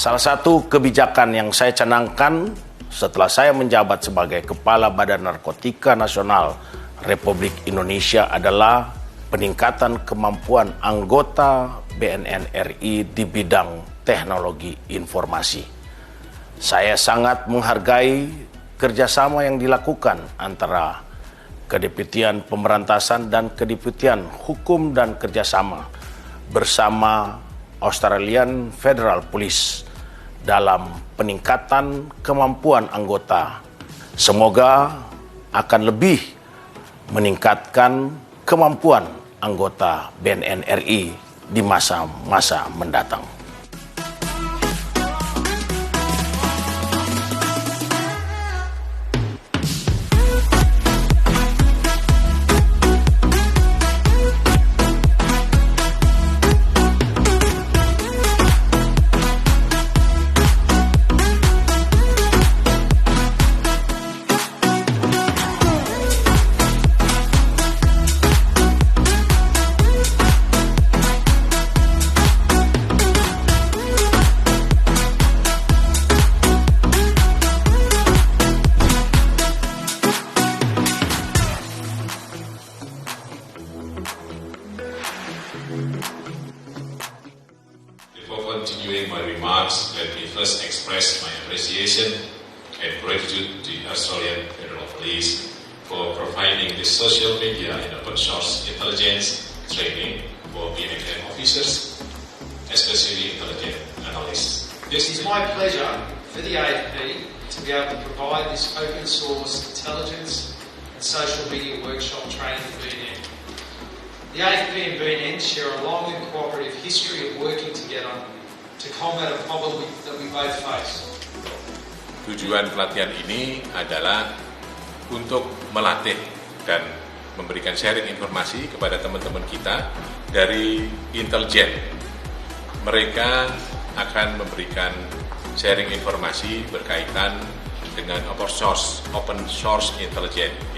Salah satu kebijakan yang saya canangkan setelah saya menjabat sebagai Kepala Badan Narkotika Nasional Republik Indonesia adalah peningkatan kemampuan anggota BNN RI di bidang teknologi informasi. Saya sangat menghargai kerjasama yang dilakukan antara Kedeputian Pemberantasan dan Kedeputian Hukum dan Kerjasama bersama Australian Federal Police dalam peningkatan kemampuan anggota. Semoga akan lebih meningkatkan kemampuan anggota BNN RI di masa-masa mendatang. Before continuing my remarks, let me first express my appreciation and gratitude to the Australian Federal Police for providing the social media and open source intelligence training for BNN officers, especially intelligence analysts. It is my pleasure for the AFP to be able to provide this open source intelligence and social media workshop training for BNN. The AFP and BNN share a long and cooperative history of working together to combat a problem that we both face. Tujuan pelatihan ini adalah untuk melatih dan memberikan sharing informasi kepada teman-teman kita dari intelijen. Mereka akan memberikan sharing informasi berkaitan dengan open source intelligence.